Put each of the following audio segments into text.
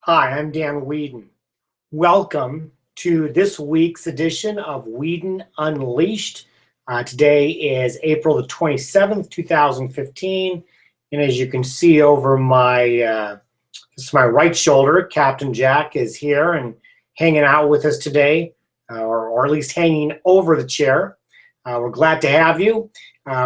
Hi, I'm Dan Weedin. Welcome to this week's edition of Weedin Unleashed. Today is April the 27th, 2015. And as you can see over my right shoulder, Captain Jack is here and hanging out with us today, or at least hanging over the chair. We're glad to have you.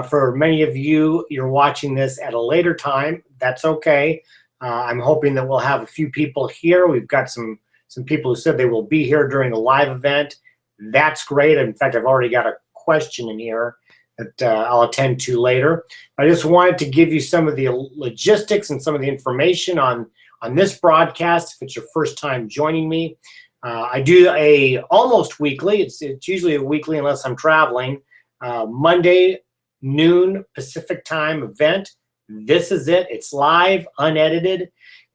For many of you, you're watching this at a later time. That's okay. I'm hoping that we'll have a few people here. We've got some people who said they will be here during the live event. That's great. In fact, I've already got a question in here that I'll attend to later. I just wanted to give you some of the logistics and some of the information on this broadcast. If it's your first time joining me, I do a almost weekly. It's usually a weekly unless I'm traveling. Monday noon Pacific time event. This is it. It's live, unedited,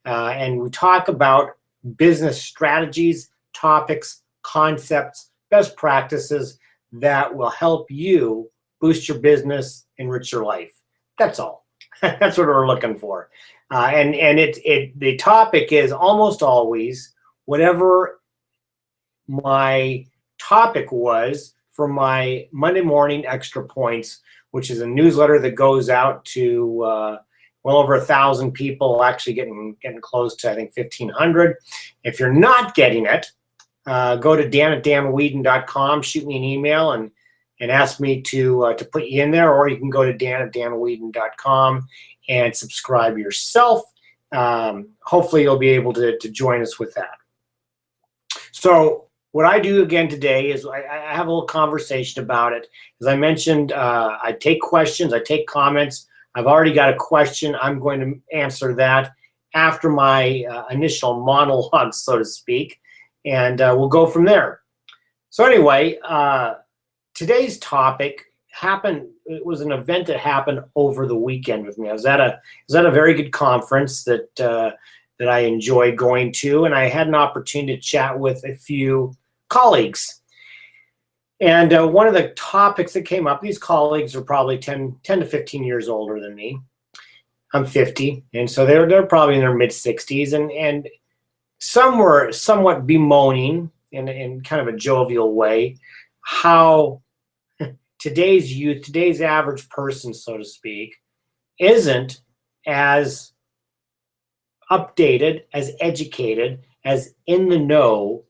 and we talk about business strategies, topics, concepts, best practices that will help you boost your business, enrich your life. That's all. That's what we're looking for. And the topic is almost always whatever my topic was for my Monday morning extra points, which is a newsletter that goes out to well over 1,000 people, actually getting close to, I think, 1,500. If you're not getting it, go to dan@danweedin.com, shoot me an email and ask me to put you in there, or you can go to dan@danweedin.com and subscribe yourself. Hopefully you'll be able to join us with that. So what I do again today is I have a little conversation about it. As I mentioned, I take questions, I take comments. I've already got a question. I'm going to answer that after my initial monologue, so to speak, and we'll go from there. So anyway, today's topic happened. It was an event that happened over the weekend with me. I was at a very good conference that I enjoy going to, and I had an opportunity to chat with a few colleagues. And one of the topics that came up, these colleagues are probably 10 to 15 years older than me. I'm 50, and so they're probably in their mid-60s, and some were somewhat bemoaning in kind of a jovial way how today's youth, today's average person, so to speak, isn't as updated, as educated, as in the know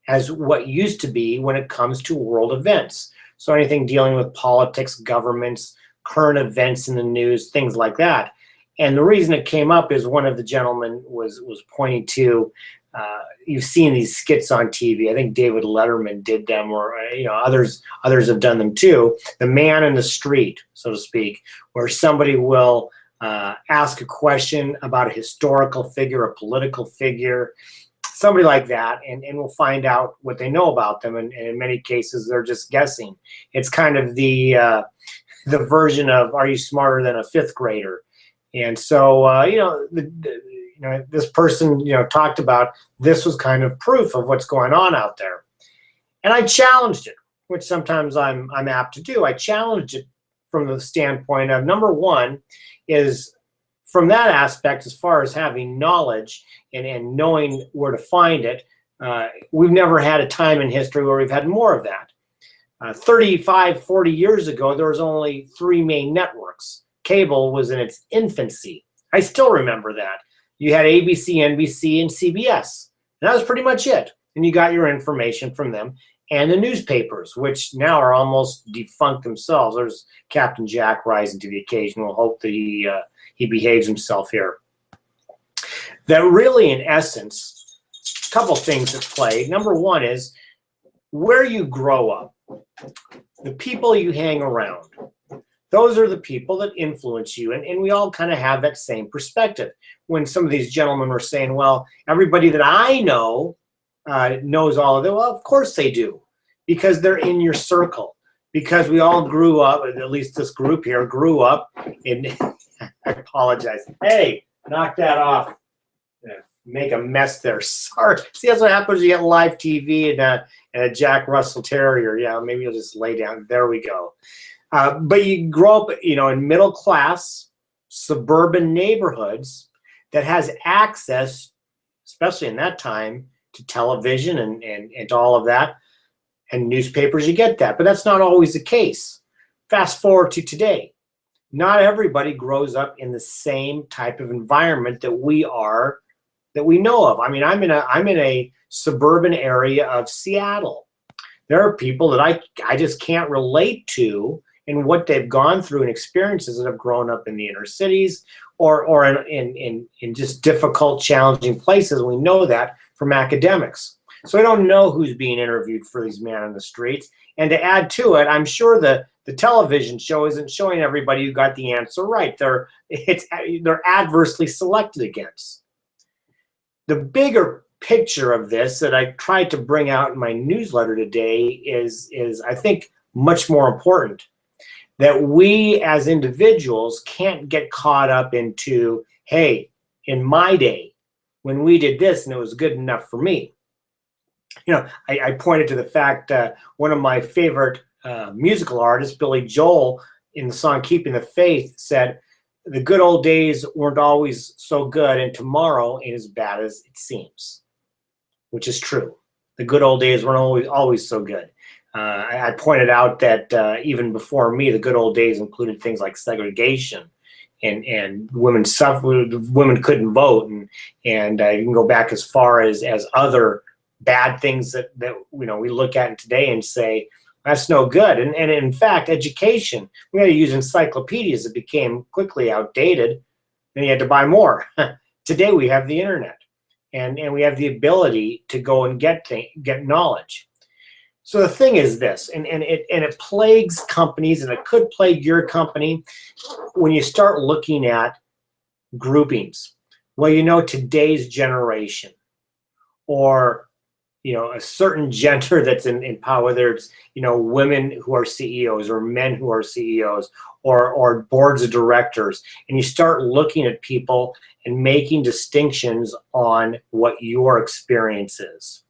as what used to be when it comes to world events. So anything dealing with politics, governments, current events in the news, things like that. And the reason it came up is one of the gentlemen was pointing to, you've seen these skits on TV. I think David Letterman did them, or others have done them too. The man in the street, so to speak, where somebody will ask a question about a historical figure, a political figure, somebody like that, and we'll find out what they know about them, and in many cases they're just guessing. It's kind of the version of "Are you smarter than a fifth grader?" And so this person talked about this was kind of proof of what's going on out there, and I challenged it, which sometimes I'm apt to do. I challenged it from the standpoint of, number one is, from that aspect, as far as having knowledge and knowing where to find it, we've never had a time in history where we've had more of that. 35, 40 years ago, there was only 3 main networks. Cable was in its infancy. I still remember that. You had ABC, NBC, and CBS. And that was pretty much it. And you got your information from them. And the newspapers, which now are almost defunct themselves. There's Captain Jack rising to the occasion. We'll hope that he behaves himself here. That really, in essence, a couple things at play. Number one is where you grow up, the people you hang around. Those are the people that influence you, and we all kind of have that same perspective. When some of these gentlemen were saying, well, everybody that I know knows all of it. Well, of course they do, because they're in your circle. Because we all grew up, at least this group here grew up in, I apologize. Hey, knock that off. Make a mess there. Sorry. See, that's what happens when you get live TV and a Jack Russell Terrier. Yeah, maybe you'll just lay down. There we go. But you grow up, in middle class, suburban neighborhoods that has access especially in that time, to television and to all of that, and newspapers, you get that. But that's not always the case. Fast forward to today. Not everybody grows up in the same type of environment that we know of. I mean, I'm in a suburban area of Seattle. There are people that I just can't relate to in what they've gone through and experiences that have grown up in the inner cities or in just difficult, challenging places. We know that from academics. So I don't know who's being interviewed for these man on the streets. And to add to it, I'm sure the television show isn't showing everybody who got the answer right. They're adversely selected against. The bigger picture of this that I tried to bring out in my newsletter today is I think much more important. That we as individuals can't get caught up into, hey, in my day, when we did this and it was good enough for me. You know, I pointed to the fact one of my favorite musical artists, Billy Joel, in the song Keeping the Faith, said, the good old days weren't always so good and tomorrow ain't as bad as it seems, which is true. The good old days weren't always so good. I pointed out that even before me, the good old days included things like segregation and women couldn't vote, and you can go back as far as other bad things that we look at today and say that's no good. And in fact, education, we had to use encyclopedias that became quickly outdated, and you had to buy more. Today we have the internet, and we have the ability to go and get knowledge. So the thing is this, and it plagues companies, and it could plague your company when you start looking at groupings. Well, today's generation, or a certain gender that's in power, whether it's women who are CEOs or men who are CEOs or boards of directors, and you start looking at people and making distinctions on what your experience is.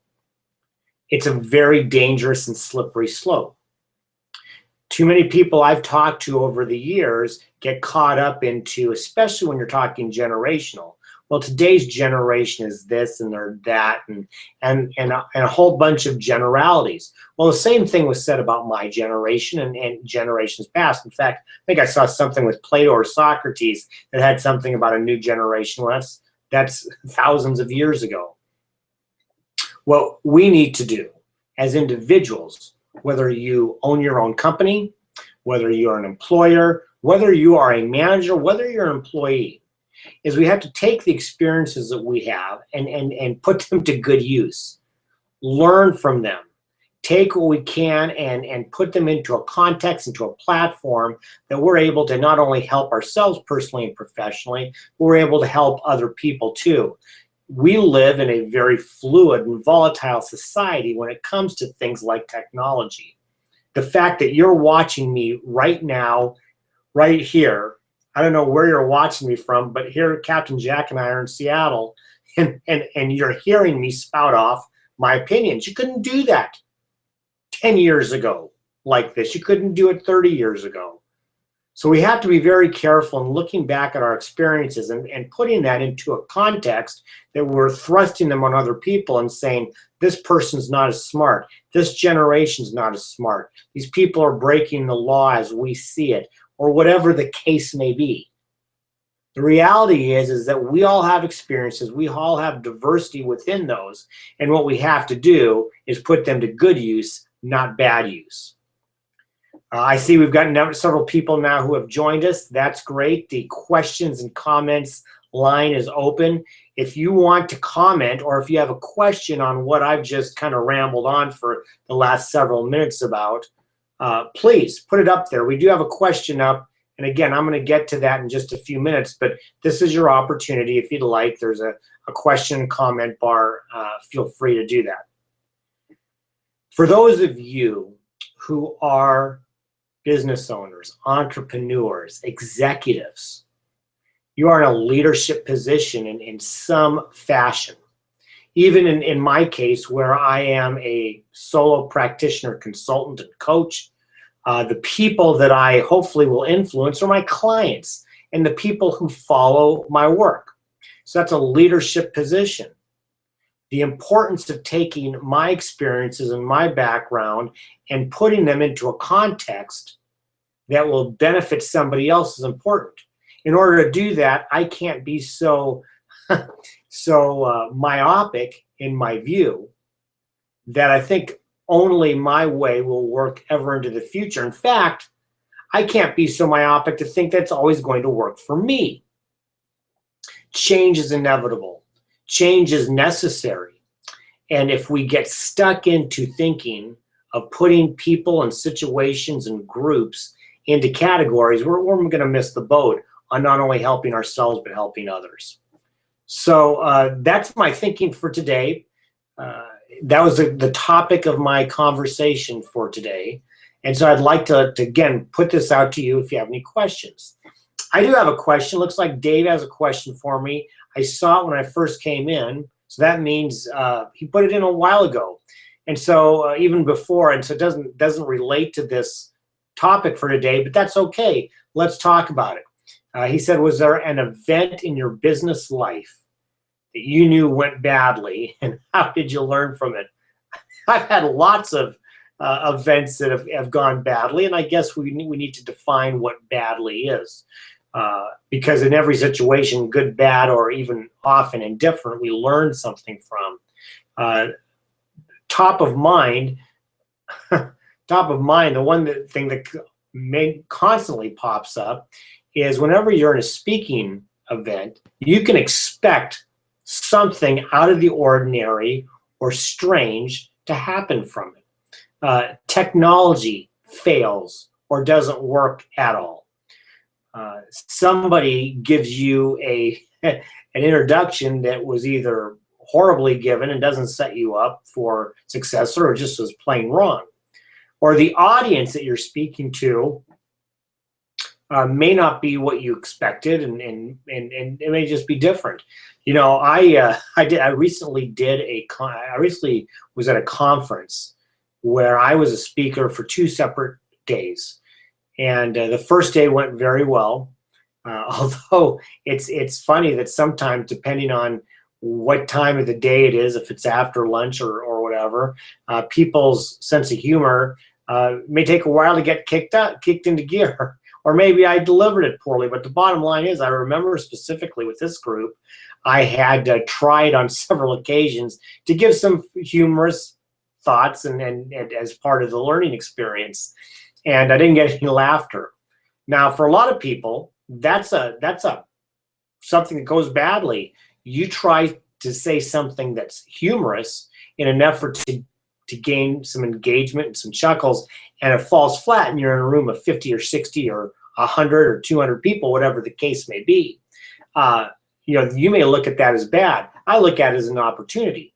It's a very dangerous and slippery slope. Too many people I've talked to over the years get caught up into, especially when you're talking generational. Well, today's generation is this and they're that, and a whole bunch of generalities. Well, the same thing was said about my generation and generations past. In fact, I think I saw something with Plato or Socrates that had something about a new generation. Well, that's thousands of years ago. What we need to do as individuals, whether you own your own company, whether you're an employer, whether you are a manager, whether you're an employee, is we have to take the experiences that we have and put them to good use. Learn from them. Take what we can and put them into a context, into a platform that we're able to not only help ourselves personally and professionally, but we're able to help other people too. We live in a very fluid and volatile society when it comes to things like technology. The fact that you're watching me right now, right here, I don't know where you're watching me from, but here Captain Jack and I are in Seattle, and you're hearing me spout off my opinions. You couldn't do that 10 years ago like this. You couldn't do it 30 years ago. So we have to be very careful in looking back at our experiences and putting that into a context that we're thrusting them on other people and saying, this person's not as smart. This generation's not as smart. These people are breaking the law as we see it, or whatever the case may be. The reality is that we all have experiences. We all have diversity within those. And what we have to do is put them to good use, not bad use. I see we've got several people now who have joined us. That's great. The questions and comments line is open. If you want to comment, or if you have a question on what I've just kind of rambled on for the last several minutes about, please put it up there. We do have a question up. And again, I'm going to get to that in just a few minutes, but this is your opportunity. If you'd like, there's a question and comment bar. Feel free to do that. For those of you who are business owners, entrepreneurs, executives, you are in a leadership position in some fashion. Even in my case, where I am a solo practitioner, consultant, and coach, the people that I hopefully will influence are my clients and the people who follow my work. So that's a leadership position. the importance of taking my experiences and my background and putting them into a context that will benefit somebody else is important. In order to do that, I can't be so myopic in my view that I think only my way will work ever into the future. In fact, I can't be so myopic to think that's always going to work for me. Change is inevitable. Change is necessary. And if we get stuck into thinking of putting people and situations and groups into categories, we're going to miss the boat on not only helping ourselves, but helping others. So that's my thinking for today. That was the topic of my conversation for today. And so I'd like to again, put this out to you if you have any questions. I do have a question. Looks like Dave has a question for me. I saw it when I first came in. So that means he put it in a while ago. And so even before, and so it doesn't relate to this topic for today, but that's okay. Let's talk about it. He said, was there an event in your business life that you knew went badly, and how did you learn from it? I've had lots of events that have gone badly, and I guess we need to define what badly is. Because in every situation, good, bad, or even often indifferent, we learn something from. Top of mind, the thing that constantly pops up is whenever you're in a speaking event, you can expect something out of the ordinary or strange to happen from it. Technology fails or doesn't work at all. Somebody gives you an introduction that was either horribly given and doesn't set you up for success, or just was plain wrong. Or the audience that you're speaking to may not be what you expected, and it may just be different. You know, I recently was at a conference where I was a speaker for 2 separate days, and the first day went very well. Although it's funny that sometimes, depending on what time of the day it is, if it's after lunch or whatever, people's sense of humor may take a while to get kicked into gear. Or maybe I delivered it poorly. But the bottom line is, I remember specifically with this group, I had tried on several occasions to give some humorous thoughts and as part of the learning experience. And I didn't get any laughter. Now, for a lot of people, that's something that goes badly. You try to say something that's humorous in an effort to gain some engagement and some chuckles, and it falls flat, and you're in a room of 50 or 60 or 100 or 200 people, whatever the case may be. You may look at that as bad. I look at it as an opportunity.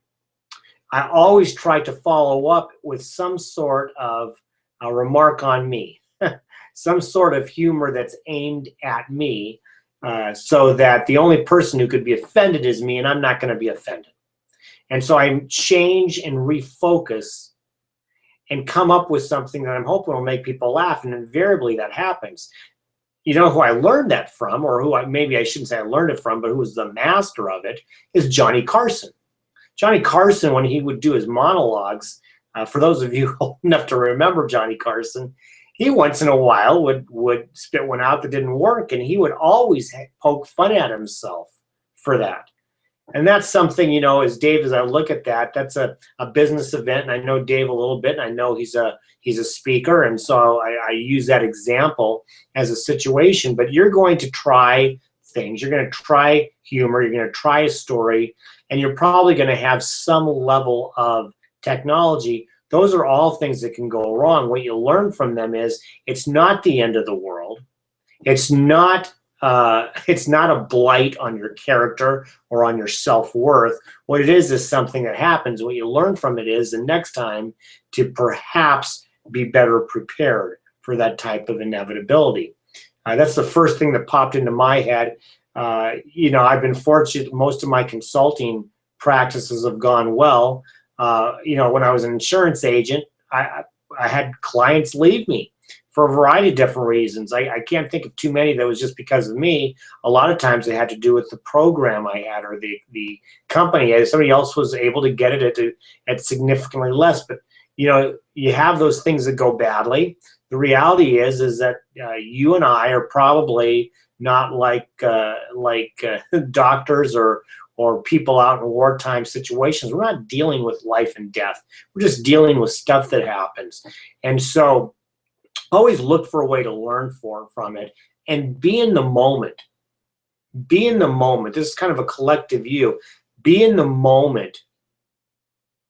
I always try to follow up with some sort of a remark on me, some sort of humor that's aimed at me, so that the only person who could be offended is me, and I'm not going to be offended. And so I change and refocus and come up with something that I'm hoping will make people laugh, and invariably that happens. You know who I learned that from, or maybe I shouldn't say I learned it from, but who was the master of it, is Johnny Carson. Johnny Carson, when he would do his monologues, for those of you old enough to remember Johnny Carson, he once in a while would spit one out that didn't work, and he would always poke fun at himself for that. And that's something, as Dave, as I look at that, that's a business event, and I know Dave a little bit, and I know he's a speaker, and so I use that example as a situation. But you're going to try things. You're going to try humor. You're going to try a story, and you're probably going to have some level of technology. Those are all things that can go wrong. What you learn from them is it's not the end of the world. It's not a blight on your character or on your self-worth. What it is something that happens. What you learn from it is the next time to perhaps be better prepared for that type of inevitability. That's the first thing that popped into my head. I've been fortunate. Most of my consulting practices have gone well. When I was an insurance agent, I had clients leave me for a variety of different reasons. I can't think of too many that was just because of me. A lot of times it had to do with the program I had or the company. Somebody else was able to get it at significantly less. But, you know, you have those things that go badly. The reality is that you and I are probably not like doctors or people out in wartime situations. We're not dealing with life and death. We're just dealing with stuff that happens. And so always look for a way to learn from it and be in the moment. Be in the moment. This is kind of a collective view. Be in the moment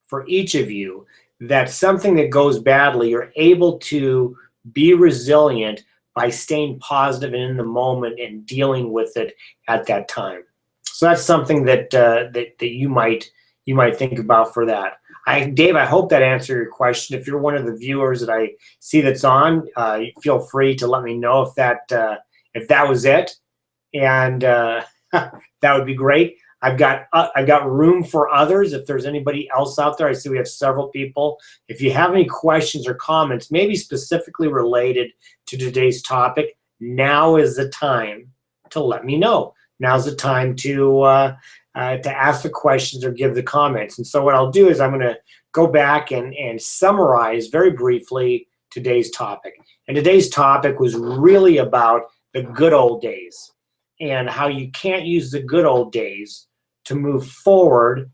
for each of you that something that goes badly, you're able to be resilient by staying positive and in the moment and dealing with it at that time. So that's something that that you might think about for that. Dave, I hope that answered your question. If you're one of the viewers that I see that's on, feel free to let me know if that was it, and that would be great. I've got room for others. If there's anybody else out there, I see we have several people. If you have any questions or comments, maybe specifically related to today's topic, now is the time to let me know. Now's the time to ask the questions or give the comments. And so what I'll do is I'm going to go back and summarize very briefly today's topic. And today's topic was really about the good old days and how you can't use the good old days to move forward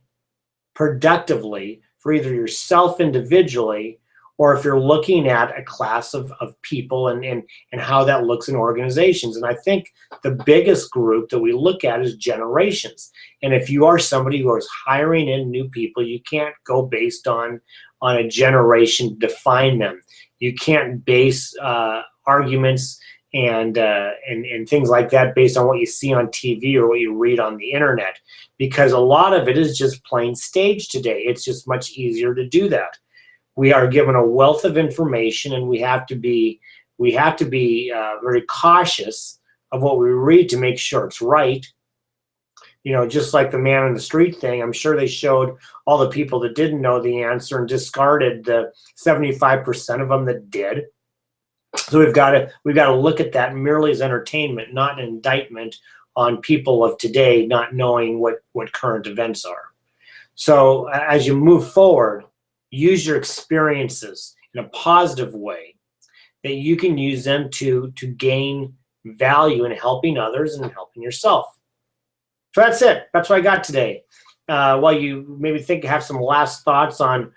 productively for either yourself individually or if you're looking at a class of people and how that looks in organizations. And I think the biggest group that we look at is generations. And if you are somebody who is hiring in new people, you can't go based on a generation to define them. You can't base arguments and things like that based on what you see on TV or what you read on the internet, because a lot of it is just plain stage today. It's just much easier to do that. We are given a wealth of information, and we have to be very cautious of what we read to make sure it's right. You know, just like the man on the street thing, I'm sure they showed all the people that didn't know the answer and discarded the 75% of them that did. So we've got to look at that merely as entertainment, not an indictment on people of today not knowing what current events are. So as you move forward, use your experiences in a positive way that you can use them to gain value in helping others and helping yourself. So that's it. That's what I got today. While you maybe have some last thoughts on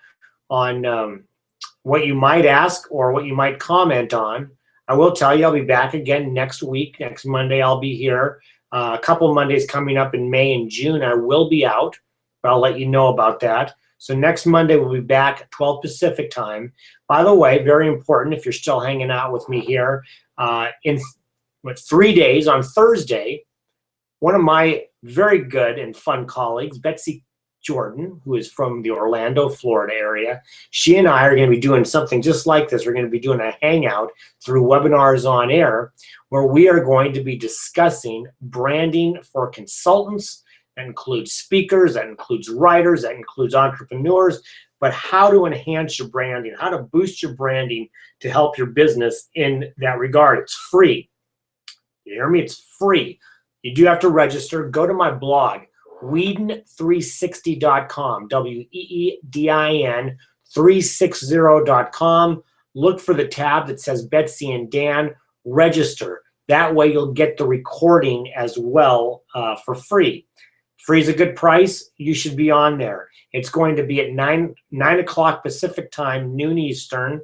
what you might ask or what you might comment on, I will tell you I'll be back again next week. Next Monday I'll be here. A couple of Mondays coming up in May and June I will be out, but I'll let you know about that. So next Monday we'll be back at 12 Pacific time. By the way, very important if you're still hanging out with me here, in 3 days on Thursday, one of my very good and fun colleagues, Betsy Jordan, who is from the Orlando, Florida area, she and I are going to be doing something just like this. We're going to be doing a hangout through Webinars on Air, where we are going to be discussing branding for consultants. That includes speakers, that includes writers, that includes entrepreneurs, but how to enhance your branding, how to boost your branding to help your business in that regard. It's free. You hear me? It's free. You do have to register. Go to my blog, Weedin360.com, Weedin 360.com. Look for the tab that says Betsy and Dan. Register. That way you'll get the recording as well for free. Free is a good price. You should be on there. It's going to be at 9 o'clock Pacific time, noon Eastern,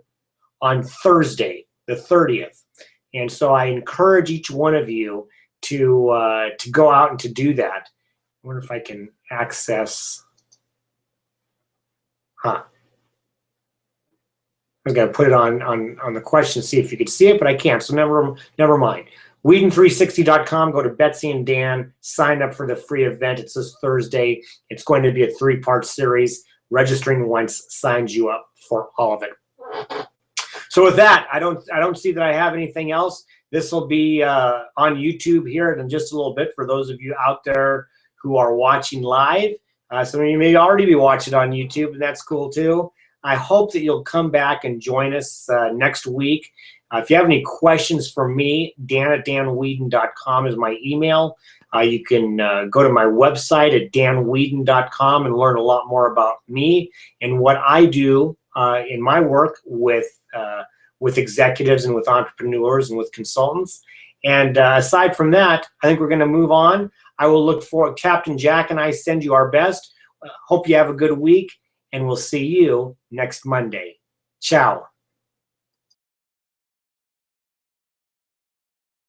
on Thursday, the 30th. And so I encourage each one of you to go out and to do that. I wonder if I can access. I was going to put it on the question, see if you could see it, but I can't. So never mind. Weedin360.com. Go to Betsy and Dan. Sign up for the free event. It's this Thursday. It's going to be a 3-part series. Registering once signs you up for all of it. So with that, I don't see that I have anything else. This will be on YouTube here in just a little bit for those of you out there who are watching live. Some of you may already be watching on YouTube, and that's cool too. I hope that you'll come back and join us next week. If you have any questions for me, dan@danweedin.com is my email. You can go to my website at danweedin.com and learn a lot more about me and what I do in my work with executives and with entrepreneurs and with consultants. And aside from that, I think we're going to move on. I will look forward. Captain Jack and I send you our best. Hope you have a good week, and we'll see you next Monday. Ciao.